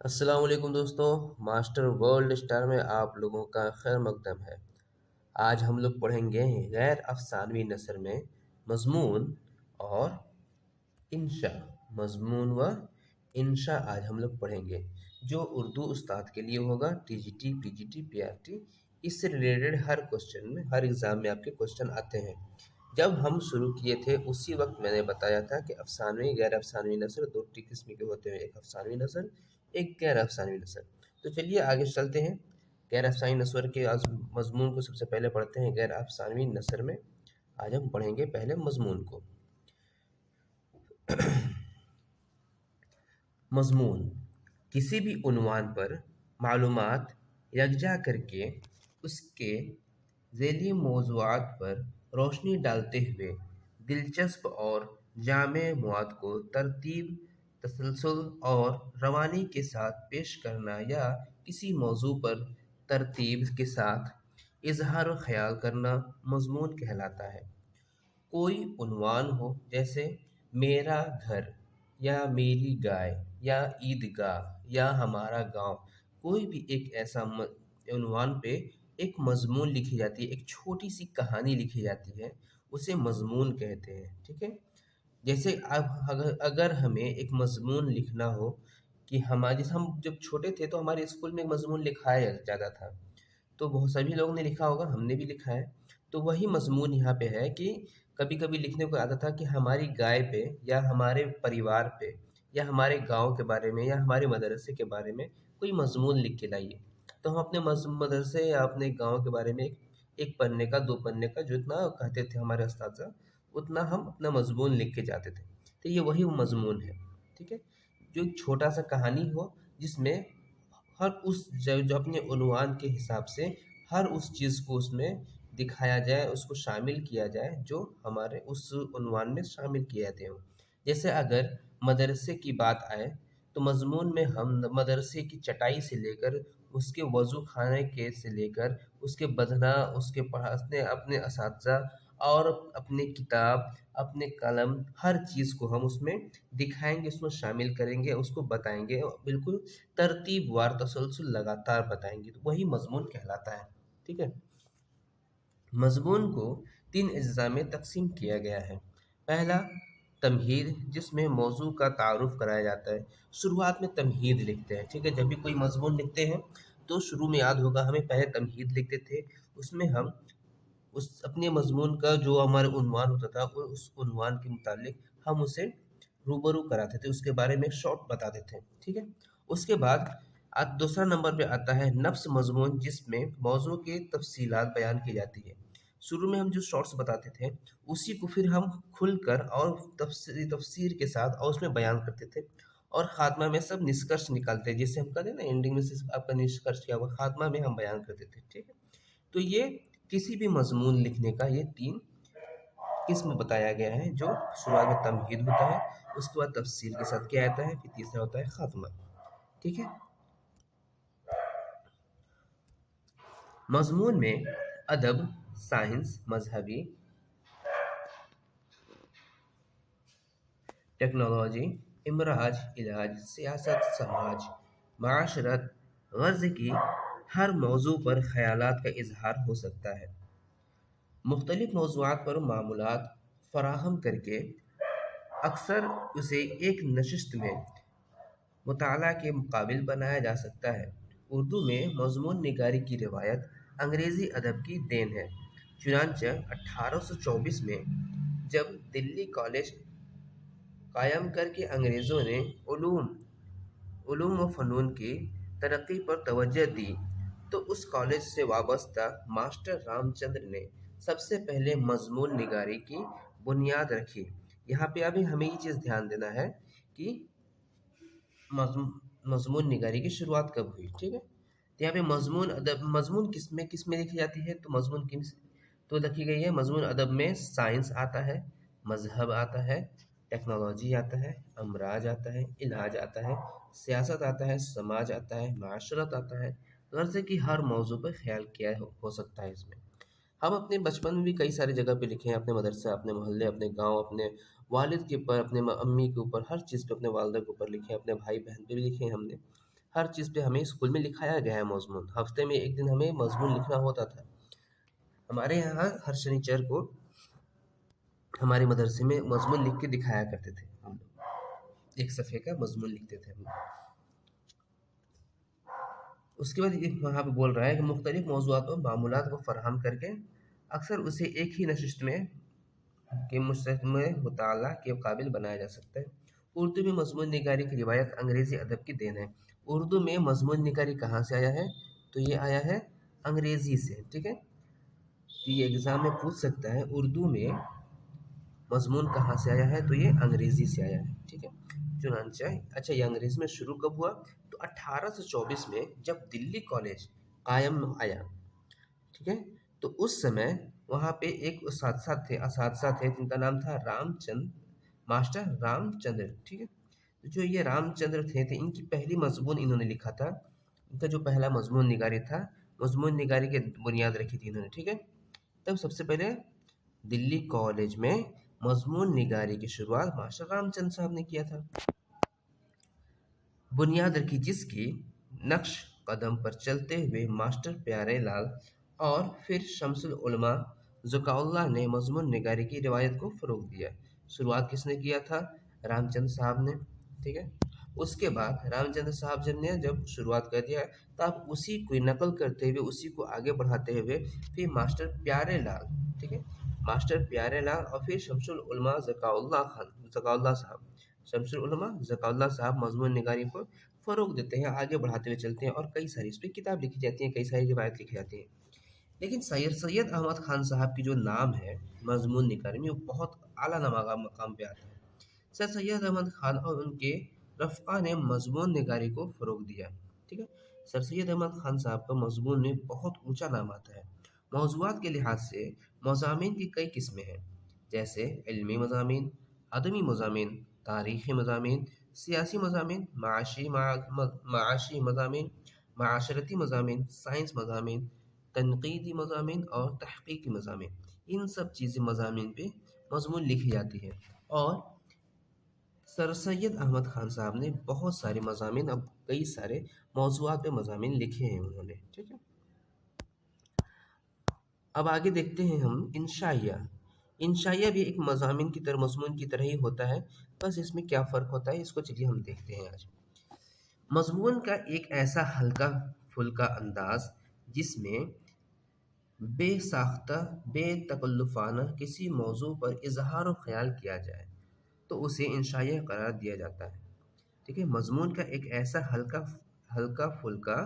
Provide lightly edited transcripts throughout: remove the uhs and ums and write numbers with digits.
अस्सलाम वालेकुम दोस्तों। मास्टर वर्ल्ड स्टार में आप लोगों का खैर मकदम है। आज हम लोग पढ़ेंगे गैर अफसानवी नसर में मजमून और इंशा। मजमून व इंशा आज हम लोग पढ़ेंगे, जो उर्दू उस्ताद के लिए होगा। टीजीटी, पीजीटी, पीआरटी, इससे रिलेटेड हर क्वेश्चन में, हर एग्ज़ाम में आपके क्वेश्चन आते हैं। जब हम शुरू किए थे उसी वक्त मैंने बताया था कि अफसानवी गैर अफसानवी नसर दो किस्म के होते हैं, एक अफसानवी नसर, एक गैर अफसानवी नसर। तो चलिए आगे चलते हैं। गैर अफसानवी नसर के आज मजमून को सबसे पहले पढ़ते हैं। गैर अफसानवी नसर में आज हम पढ़ेंगे पहले मजमून को। मजमून किसी भी उन्वान पर मालूमात यकजा करके उसके ज़ैली मौज़ूआत पर रोशनी डालते हुए दिलचस्प और जामे मवाद को तरतीब, तसलसल और रवानी के साथ पेश करना, या किसी मौजू पर तरतीब के साथ इजहार ख्याल करना मजमून कहलाता है। कोई उन्वान हो, जैसे मेरा घर या मेरी गाय या ईदगाह या हमारा गांव, कोई भी एक ऐसा उन्वान पे एक मजमून लिखी जाती है, एक छोटी सी कहानी लिखी जाती है, उसे मजमून कहते हैं। ठीक है। जैसे अब अगर अगर हमें एक मजमून लिखना हो कि हमारे, जैसे हम जब छोटे थे तो हमारे स्कूल में एक मजमून लिखाया जाता था, तो बहुत सभी लोगों ने लिखा होगा, हमने भी लिखा है। तो वही मजमून यहाँ पे है कि कभी कभी लिखने को आता था कि हमारी गाय पे या हमारे परिवार पे या हमारे गांव के बारे में या हमारे मदरसे के बारे में कोई मजमून लिख के लाइए। तो हम अपने मदरसे या अपने गांव के बारे में एक पन्ने का, दो पन्ने का, जो इतना कहते थे हमारे उस्ताद, उतना हम अपना मजमून लिख के जाते थे। तो ये वही मजमून है। ठीक है। जो एक छोटा सा कहानी हो, जिसमें हर उस जो अपने उन्वान के हिसाब से हर उस चीज़ को उसमें दिखाया जाए, उसको शामिल किया जाए जो हमारे उस उन्वान में शामिल किए जाते हों। जैसे अगर मदरसे की बात आए तो मजमून में हम मदरसे की चटाई से लेकर उसके वज़ू खाने के से लेकर उसके बदना, उसके पढ़ाने, अपने असातिज़ा और अपने किताब, अपने कलम, हर चीज़ को हम उसमें दिखाएंगे, उसमें शामिल करेंगे, उसको बताएंगे, और बिल्कुल तरतीबवार, तसलसल, लगातार बताएंगे। तो वही मजमून कहलाता है। ठीक है। मजमून को तीन अज्जा में तकसीम किया गया है। पहला तमहीद, जिसमें मौजू का तारुफ कराया जाता है। शुरुआत में तमहीद लिखते हैं। ठीक है। जब भी कोई मजमून लिखते हैं तो शुरू में याद होगा हमें पहले तमहीद लिखते थे। उसमें हम उस अपने मजमून का जो हमारा उन्वान होता था, उस उन्वान के मुतालिक हम उसे रूबरू कराते थे, उसके बारे में शॉर्ट बताते थे। ठीक है। उसके बाद दूसरा नंबर पे आता है नफ्स मजमून, जिसमें मौजू की तफसीलात बयान की जाती है। शुरू में हम जो शॉर्ट्स बताते थे उसी को फिर हम खुलकर और तफसीर के साथ और उसमें बयान करते थे, और खात्मा में सब निष्कर्ष निकालते हैं, जिससे हम कहते हैं ना एंडिंग में से आपका निष्कर्ष क्या हुआ, खात्मा में हम बयान करते थे। ठीक है। तो ये किसी भी मजमून लिखने का ये तीन किस्म बताया गया है। जो शुरुआत में तमहीद होता है, उसके बाद तफसील के साथ क्या आता है, फिर तीसरा होता है खात्मा। ठीक है। मजमून में अदब, साइंस, मजहबी, टेक्नोलॉजी, इमराज, इलाज, सियासत, समाज, माशरत, गर्ज की हर मौजू पर ख्यालात का इजहार हो सकता है। मुख्तलिफ मौज़ूआत पर मामूलात फराहम करके अक्सर उसे एक नशिस्त में मुताला के मुकाबिल बनाया जा सकता है। उर्दू में मज़मून निगारी की रिवायत अंग्रेज़ी अदब की देन है। चुनांचे 1824 में जब दिल्ली कॉलेज कायम करके अंग्रेज़ों ने उलूम व फ़नून की तरक्की पर तवज्जो दी, तो उस कॉलेज से वाबस्ता मास्टर रामचंद्र ने सबसे पहले मज़मून निगारी की बुनियाद रखी। यहाँ पे अभी हमें ये चीज़ ध्यान देना है कि मज़मून निगारी की शुरुआत कब हुई। ठीक है। तो यहाँ पे मज़मून अदब, मज़मून किस में लिखी जाती है, तो मज़मून किस तो लिखी गई है। मज़मून अदब में साइंस आता है, मजहब आता है, टेक्नोलॉजी आता है, अमराज आता है, इलाज आता है, सियासत आता है, समाज आता है, माशरत आता है। गर्ज की हर मौजू पर ख्याल किया हो सकता है इसमें। हम अपने बचपन में भी कई सारी जगह पे लिखे हैं, अपने मदरसे, अपने मोहल्ले, अपने गांव, अपने वालिद के ऊपर, अपने अम्मी के ऊपर, हर चीज़ पे, अपने वालदा के ऊपर लिखे हैं, अपने भाई बहन पे भी लिखे हैं हमने। हर चीज़ पे हमें स्कूल में लिखाया गया है मज़मून। हफ्ते में एक दिन हमें मज़मून लिखना होता था। हमारे यहाँ हर शनिचर को हमारे मदरसे में मज़मून लिख के दिखाया करते थे हम लोग। एक सफ़े का मज़मून लिखते थे हम लोग। उसके बाद एक वहाँ पे बोल रहा है कि मुख्तलिफ मौज़ूआत और मामूलात को फ़राहम करके अक्सर उसे एक ही नशिस्त में के मुस्तक़मिल मुताला के काबिल बनाया जा सकता है। उर्दू में मज़मून निगारी की रिवायत अंग्रेज़ी अदब की देन है। उर्दू में मज़मून निगारी कहाँ से आया है? तो ये आया है अंग्रेज़ी से, ठीक है। तो ये एग्ज़ाम में पूछ सकता है उर्दू में मज़मून कहाँ से आया है, तो ये अंग्रेज़ी से आया है, ठीक है। चुनांचे अच्छा, ये अंग्रेज़ी में शुरू कब हुआ? तो 1824 में जब दिल्ली कॉलेज कायम आया, ठीक है। तो उस समय वहाँ पे एक असातिज़ा थे जिनका नाम था रामचंद्र, मास्टर रामचंद्र, ठीक है। तो जो ये रामचंद्र थे इनकी पहली मज़मून इन्होंने लिखा था। इनका जो पहला मज़मून निगारी था, मज़मून निगारी की बुनियाद रखी थी इन्होंने, ठीक है। तब सबसे पहले दिल्ली कॉलेज में मज़मून निगारी की शुरुआत मास्टर रामचंद्र साहब ने किया था। बुनियाद रखी जिसकी नक्श कदम पर चलते हुए मास्टर प्यारे लाल और फिर शमसुल उलमा ज़काउल्लाह ने मज़मून निगारी की रिवायत को फ़रोग़ दिया। शुरुआत किसने किया था? रामचंद्र साहब ने, ठीक है। उसके बाद रामचंद्र साहब जब ने जब शुरुआत कर दिया तब उसी को नकल करते हुए उसी को आगे बढ़ाते हुए फिर मास्टर प्यारे लाल, ठीक है, मास्टर प्यारे लाल और फिर शमसुल उलमा ज़काउल्लाह साहब, शमसुल उलमा ज़काउल्लाह साहब मज़मून निगारी को फ़रोग़ देते हैं, आगे बढ़ाते हुए चलते हैं और कई सारी इस पर किताब लिखी जाती हैं, कई सारी रिवायत लिखी जाती हैं। लेकिन सैयद अहमद ख़ान साहब की जो नाम है मज़मून निगारी में, वो बहुत आला मकाम पे आता है। सर सैयद अहमद ख़ान और उनके रफ़्क़ा ने मज़मून निगारी को फ़रोग़ दिया, ठीक है। सर सैयद अहमद ख़ान साहब का मज़मून में बहुत ऊँचा नाम आता है। मौज़ूआत के लिहाज से मज़ामीन की कई किस्में हैं, जैसे इल्मी मज़ामीन, अदबी मज़ामीन, तारीख़ी मज़ामीन, सियासी मज़ामीन, माशी मज़ामीन, माशरती मज़ामीन, साइंस मज़ामीन, तनक़ीदी मज़ामीन और तहक़ीक़ी मज़ामीन। इन सब चीज़ें मज़ामीन पे मज़मून लिखी जाती है और सर सैयद अहमद ख़ान साहब ने बहुत सारे मज़ामीन, अब कई सारे मौज़ूआत पे मज़ामीन लिखे हैं उन्होंने, ठीक है। अब आगे देखते हैं हम इंशाइया। इंशाइया भी एक मज़ामीन की तरह, मज़मून की तरह ही होता है, बस इसमें क्या फ़र्क होता है इसको चलिए हम देखते हैं आज। मज़मून का एक ऐसा हल्का फुल्का अंदाज़ जिसमें बेसाख्ता बेतकल्लुफ़ाना किसी मौज़ू पर इज़हार ख़याल किया जाए तो उसे इंशाइया करार दिया जाता है, ठीक है। मज़मून का एक ऐसा हल्का फुल्का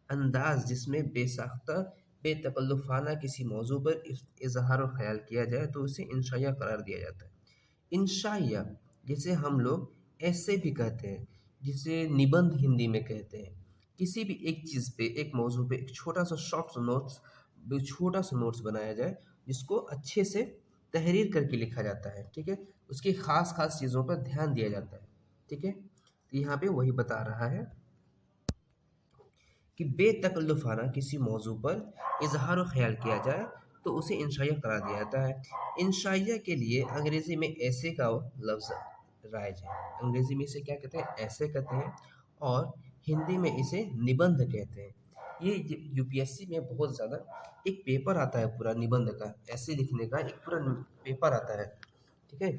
अंदाज़ जिसमें बेसाख्ता बेतकल्लुफ़ाना किसी मौज़ू पर इज़हार ख़याल किया जाए तो उसे इंशाइया करार दिया जाता है। इंशाइया जिसे हम लोग ऐसे भी कहते हैं, जिसे निबंध हिंदी में कहते हैं, किसी भी एक चीज़ पे, एक मौज़ू पे एक छोटा सा नोट्स बनाया जाए जिसको अच्छे से तहरीर करके लिखा जाता है, ठीक है। उसकी ख़ास चीज़ों पर ध्यान दिया जाता है, ठीक है। तो यहाँ पे वही बता रहा है कि बेतकल्लुफ़ाना किसी मौज़ू पर इज़हार ख़याल किया जाए तो उसे इंशाइया करार दिया जाता है। इंशाइया के लिए अंग्रेज़ी में ऐसे का लफ्ज़ राइज है। अंग्रेज़ी में इसे क्या कहते हैं? ऐसे कहते हैं और हिंदी में इसे निबंध कहते हैं। ये यूपीएससी में बहुत ज़्यादा एक पेपर आता है पूरा निबंध का, ऐसे लिखने का एक पूरा पेपर आता है, ठीक है।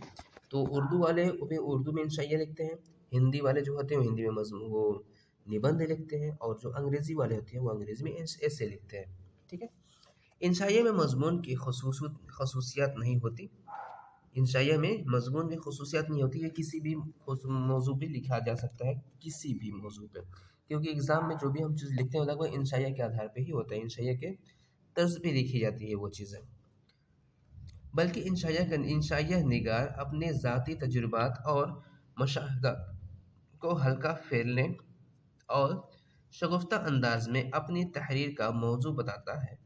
तो उर्दू वाले उर्दू में इंशाइया लिखते हैं, हिंदी वाले जो होते हैं वो हिंदी में वो निबंध लिखते हैं और जो अंग्रेज़ी वाले होते हैं वो अंग्रेज़ी में ऐसे लिखते हैं, ठीक है। इंशाइया में मज़मून की खसूसियात नहीं होती। इंशाइया में मज़मून में खसूसियात नहीं होती, ये किसी भी मौज़ू पे लिखा जा सकता है, किसी भी मौज़ू पे, क्योंकि एग्ज़ाम में जो भी हम चीज़ लिखते हैं लगभग इंशाइया के आधार पे ही होता है, इंशाइया के तर्ज़ पे लिखी जाती है वो चीज़ें। बल्कि इंशाइया निगार अपने ज़ाती तजुर्बात और मशाहदात को हल्का फैलने और शगुफ्ता अंदाज में अपनी तहरीर का मौजू बताता है।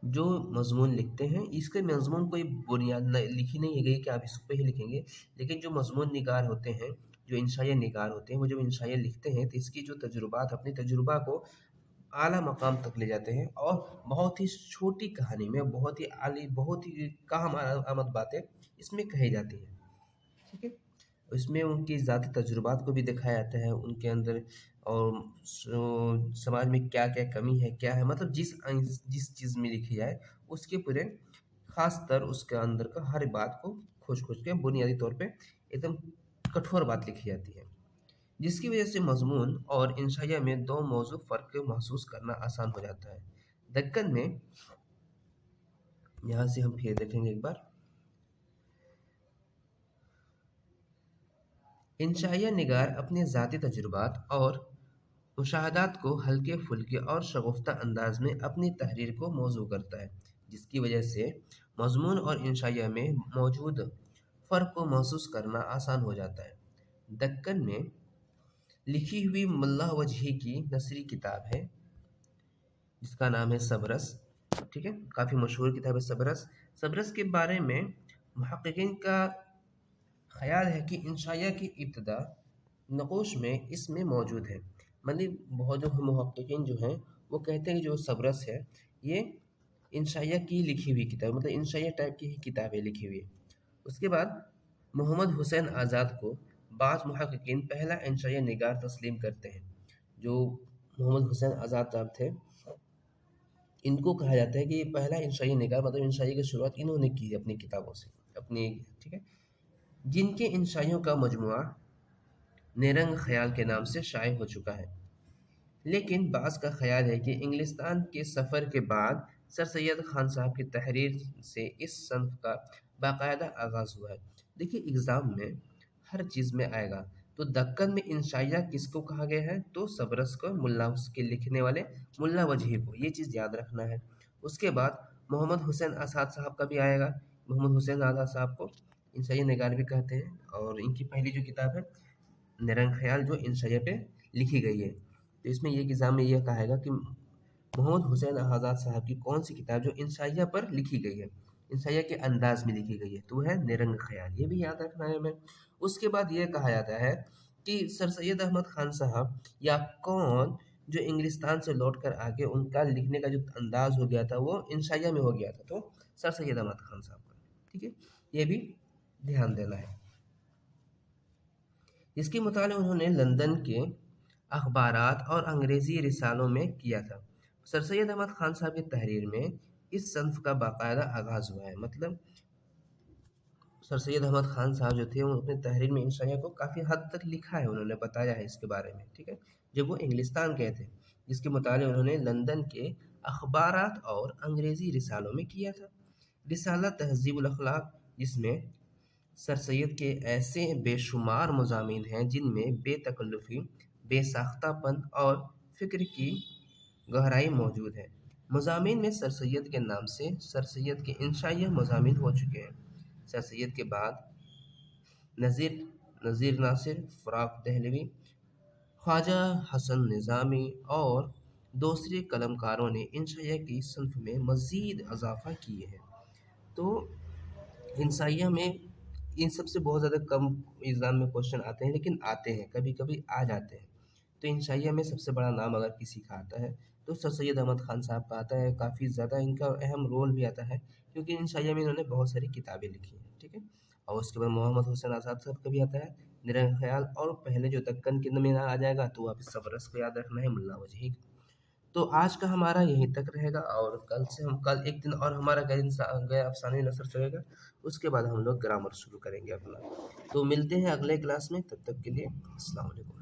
जो मज़मून लिखते हैं इसके मज़मून कोई बुनियाद लिखी नहीं गई कि आप इस पे ही लिखेंगे, लेकिन जो मज़मून निगार होते हैं, जो इंशाइया निगार होते हैं, वो जब इंशाइया लिखते हैं तो इसकी जो तजुर्बात, अपने तजुर्बा को आला मकाम तक ले जाते हैं और बहुत ही छोटी कहानी में बहुत ही बहुत ही काम आमद बातें इसमें कही जाती हैं, ठीक है। اس میں ان کی ذاتی تجربات کو بھی دکھایا جاتا ہے، ان کے اندر، اور سماج میں کیا کیا کمی ہے، کیا ہے، مطلب جس چیز میں لکھی جائے اس کے پورے خاص تر اس کے اندر کا ہر بات کو کھوج کھوج کے بنیادی طور پہ ایک دم کٹھور بات لکھی جاتی ہے، جس کی وجہ سے مضمون اور انشائیہ میں دو موضوع فرق محسوس کرنا آسان ہو جاتا ہے۔ دکن میں، یہاں سے ہم پھر دیکھیں گے ایک بار، انشائیہ نگار اپنے ذاتی تجربات اور مشاہدات کو ہلکے پھلکے اور شگفتہ انداز میں اپنی تحریر کو موضوع کرتا ہے، جس کی وجہ سے مضمون اور انشائیہ میں موجود فرق کو محسوس کرنا آسان ہو جاتا ہے۔ دکن میں لکھی ہوئی ملا وجہی کی نثری کتاب ہے جس کا نام ہے سبرس، ٹھیک ہے، کافی مشہور کتاب ہے سبرس۔ سبرس کے بارے میں محققین کا خیال ہے کہ انشائیہ کی ابتدا نقوش میں اس میں موجود ہے، مطلب بہت جو محققین جو ہیں وہ کہتے ہیں کہ جو سبرس ہے یہ انشائیہ کی لکھی ہوئی کتاب، مطلب انشائیہ ٹائپ کی ہی کتابیں لکھی ہوئی ہے۔ اس کے بعد محمد حسین آزاد کو بعض محققین پہلا انشائیہ نگار تسلیم کرتے ہیں۔ جو محمد حسین آزاد صاحب تھے ان کو کہا جاتا ہے کہ یہ پہلا انشائیہ نگار، مطلب انشائیہ کی شروعات انہوں نے کی اپنی کتابوں سے، اپنی، ٹھیک ہے، جن کے انشائیوں کا مجموعہ نیرنگ خیال کے نام سے شائع ہو چکا ہے۔ لیکن بعض کا خیال ہے کہ انگلستان کے سفر کے بعد سر سید خان صاحب کی تحریر سے اس صنف کا باقاعدہ آغاز ہوا ہے۔ دیکھیے ایگزام میں ہر چیز میں آئے گا، تو دکن میں انشائیہ کس کو کہا گیا ہے؟ تو سبرس کو، ملا اس کے لکھنے والے ملا وجہی کو، یہ چیز یاد رکھنا ہے۔ اس کے بعد محمد حسین آزاد صاحب کا بھی آئے گا، محمد حسین آزاد صاحب کو انشائیہ نگار بھی کہتے ہیں، اور ان کی پہلی جو کتاب ہے نیرنگ خیال جو انشائیہ پہ لکھی گئی ہے، تو اس میں یہ ایگزام میں یہ کہا گا کہ محمد حسین آزاد صاحب کی کون سی کتاب جو انشائیہ پر لکھی گئی ہے، انشائیہ کے انداز میں لکھی گئی ہے، تو وہ ہے نیرنگ خیال، یہ بھی یاد رکھنا ہے ہمیں۔ اس کے بعد یہ کہا جاتا ہے کہ سر سید احمد خان صاحب یا کون جو انگلستان سے لوٹ کر آگے ان کا لکھنے کا جو انداز ہو گیا تھا وہ انشائیہ میں ہو گیا تھا، تو سر سید احمد خان صاحب کا، ٹھیک ہے، یہ بھی دھیان دینا ہے۔ جس کے مطالعہ انہوں نے لندن کے اخبارات اور انگریزی رسالوں میں کیا تھا۔ سر سید احمد خان صاحب کی تحریر میں اس صنف کا باقاعدہ آغاز ہوا ہے، مطلب سر سید احمد خان صاحب جو تھے وہ اپنے تحریر میں انشائیہ کو کافی حد تک لکھا ہے، انہوں نے بتایا ہے اس کے بارے میں، ٹھیک ہے، جب وہ انگلستان گئے تھے، جس کے مطالعہ انہوں نے لندن کے اخبارات اور انگریزی رسالوں میں کیا تھا۔ رسالہ تہذیب الاخلاق، جس میں سر سید کے ایسے بے شمار مضامین ہیں جن میں بے تکلفی، بے ساختہ پن اور فکر کی گہرائی موجود ہے۔ مضامین میں سر سید کے نام سے سر سید کے انشائیہ مضامین ہو چکے ہیں۔ سر سید کے بعد نذیر ناصر، فراق دہلوی، خواجہ حسن نظامی اور دوسرے قلمکاروں نے انشائیہ کی صنف میں مزید اضافہ کیے ہیں۔ تو انشائیہ میں ان سب سے بہت زیادہ کم ایگزام میں کوشچن آتے ہیں، لیکن آتے ہیں، کبھی کبھی آ جاتے ہیں۔ تو انشائیہ میں سب سے بڑا نام اگر کسی کا آتا ہے تو سر سید احمد خان صاحب کا آتا ہے، کافی زیادہ ان کا اہم رول بھی آتا ہے، کیونکہ انشائیہ میں انہوں نے بہت ساری کتابیں لکھی ہیں، ٹھیک ہے۔ اور اس کے بعد محمد حسین آزاد صاحب کا بھی آتا ہے نیرنگ خیال، اور پہلے جو دکن کے میں آ جائے گا تو واپس سبرس کو یاد رکھنا ہے، ملا وجہی۔ تو آج کا ہمارا یہیں تک رہے گا، اور کل سے ہم ایک دن اور ہمارا گیا افسانوی نثر چلے گا، اس کے بعد ہم لوگ گرامر شروع کریں گے اپنا۔ تو ملتے ہیں اگلے کلاس میں، تب تک کے لیے السلام علیکم۔